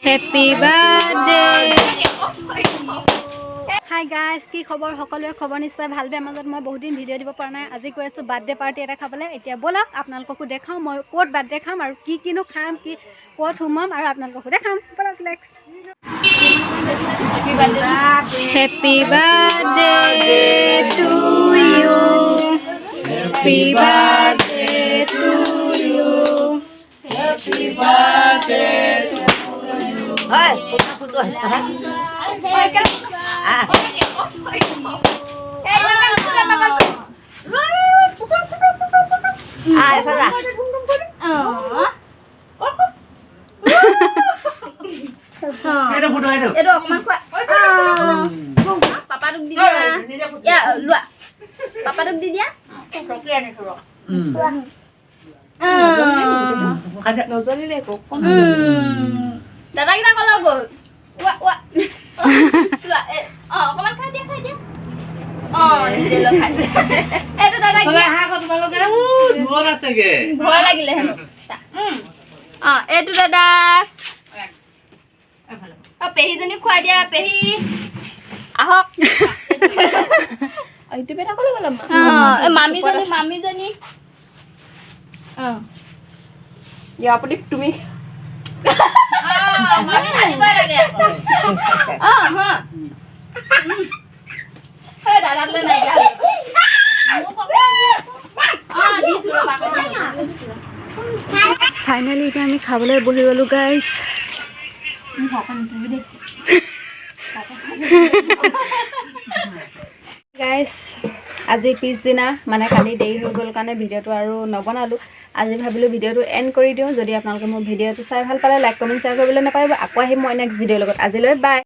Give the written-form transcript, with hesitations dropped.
Happy birthday. Hi guys, কি খবৰ সকলোৰে খবৰ নিশ্চয় ভাল বেয়া মাজত মই বহুত দিন ভিডিঅ' দিব পৰা নাই আজি কৈ আছো বাৰ্থডে পাৰ্টি এটা খাবলৈ এতিয়া বলক আপোনালোককো দেখাও মই ক'ত বাৰ্থডে খাম আৰু কি কিনো খাম কি ক'ত সোমাম আৰু আপোনালোককো দেখাম বলক let's Happy birthday to you Happy birthday to you Happy birthday to you Hai, kita putus. Hai, kan? Ah. Ai pala. Ada foto itu. Itu aku kuat. Papa duduk di dia. Ya, luak. Papa duduk di dia. Rokian itu, Rok. Ada nozoli deh kok. Dadah kita kalau go. Wah. Luak. Kapan kah dia? Oh, di dalam kasih. Itu dadah dia. Kalau aku kalau kan dua rasa ke. Dua lagi leh. Itu dadah. Pehi jani khua dia, pehi. Ahok. Itu beda kalau lama. Mami jani. Ya apa dik tumi? Mami tadi balik ya. Darat le naik ya. Di suruh pakai. Finally এতিয়া আমি খাবলৈ বহি গলো guys. Guys আজি পিছদিনা মানে কালি দেৰি হৈ গ'ল কাৰণে ভিডিঅ'টো আৰু নবনালো আজি ভাবিলো ভিডিঅ'টো এণ্ড কৰি দিওঁ যদি আপোনালোকে মোৰ ভিডিঅ'টো চাই ভাল পালে লাইক কমেণ্ট শ্বেয়াৰ কৰিবলৈ নাপাহৰিব আকৌ আহিম মই নেক্সট ভিডিঅ'ৰ লগত আজিলৈ বাই